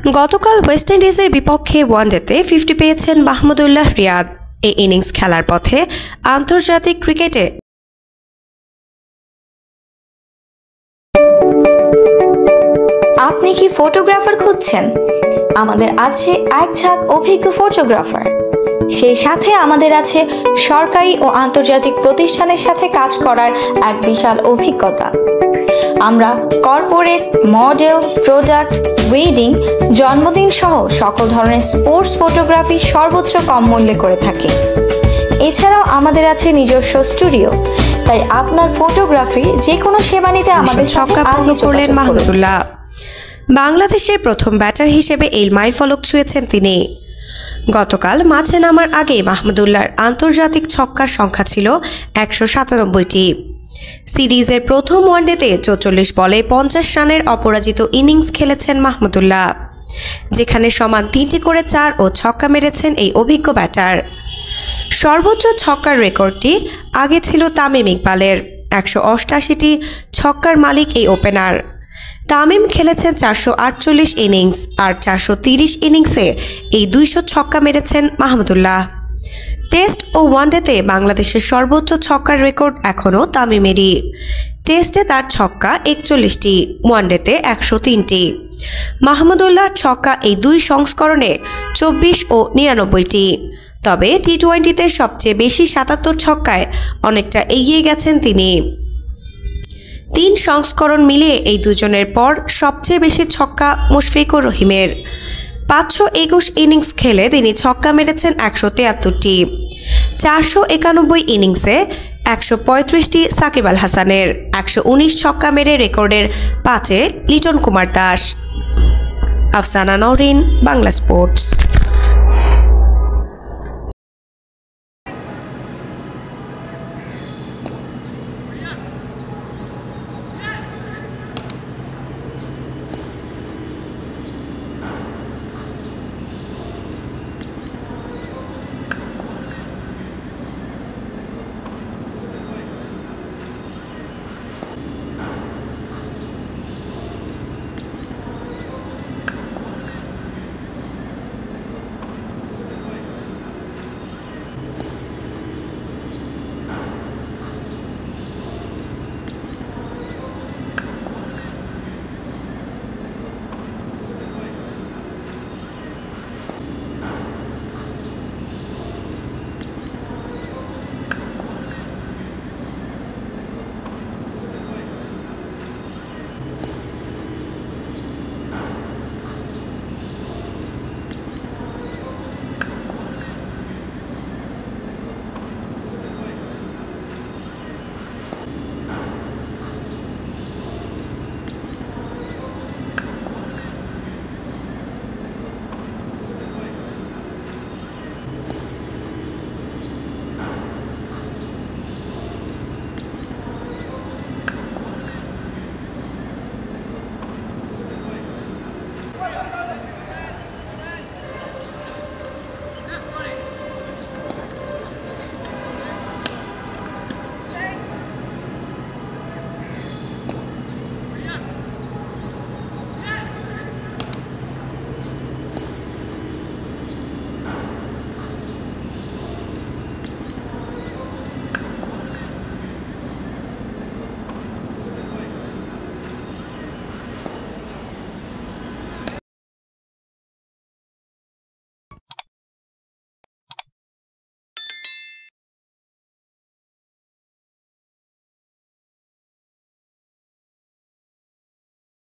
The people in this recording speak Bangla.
গতকাল ওয়েস্ট ইন্ডিজের বিপক্ষে ওয়ানডেতে 50 পেয়েছেন মাহমুদুল্লাহ রিয়াদ। এই ইনিংস খেলার পথে আন্তর্জাতিক ক্রিকেটে আপনি কি ফটোগ্রাফার খুঁজছেন? আমাদের আছে এক ঝাঁক অভিজ্ঞ ফটোগ্রাফার। সেই সাথে আমাদের আছে সরকারি ও আন্তর্জাতিক প্রতিষ্ঠানের সাথে কাজ করার এক বিশাল অভিজ্ঞতা। আমরা কর্পোরেট, মডেল, প্রোডাক্ট, ওয়েডিং, জন্মদিন সহ সকল ধরনের স্পোর্টস ফটোগ্রাফি সর্বোচ্চ কম মূল্যে করে থাকি। এছাড়াও আমাদের আছে নিজস্ব স্টুডিও। তাই আপনার ফটোগ্রাফি যে কোনো সেবা নিতে আমাদের ছক্কা পূর্ণ করলেন মাহমুদুল্লাহ। বাংলাদেশের প্রথম ব্যাটার হিসেবে এই মাইলফলক ছুঁয়েছেন তিনি। গতকাল মাঠে নামার আগে মাহমুদুল্লাহর আন্তর্জাতিক ছক্কার সংখ্যা ছিল 197টি। সিরিজের প্রথম ওয়ানডেতে 44 বলে 50 রানের অপরাজিত ইনিংস খেলেছেন মাহমুদুল্লাহ, যেখানে সমান 3টি করে 4 ও ছক্কা মেরেছেন এই অভিজ্ঞ ব্যাটার। সর্বোচ্চ ছক্কার রেকর্ডটি আগে ছিল তামিম ইকবালের। 188টি ছক্কার মালিক এই ওপেনার। তামিম খেলেছেন 448 ইনিংস, আর 430 ইনিংসে এই 200 ছক্কা মেরেছেন মাহমুদুল্লাহ। টেস্ট ও ওয়ানডেতে বাংলাদেশের সর্বোচ্চ ছক্কার রেকর্ড এখনও তামিমেরই। টেস্টে তার ছক্কা 41টি, ওয়ানডেতে 103টি। মাহমুদুল্লাহর ছক্কা এই দুই সংস্করণে 24 ও 99টি। তবে টি-20তে সবচেয়ে বেশি 77 ছক্কায় অনেকটা এগিয়ে গেছেন তিনি। 3 সংস্করণ মিলিয়ে এই দুজনের পর সবচেয়ে বেশি ছক্কা মুশফিকুর রহিমের। 521 ইনিংস খেলে তিনি ছক্কা মেরেছেন 173টি। 491 ইনিংসে 135টি সাকিব আল হাসানের। 119 ছক্কা মেরে রেকর্ডের 5-এ লিটন কুমার দাস। আফসানা নওরিন, বাংলা স্পোর্টস।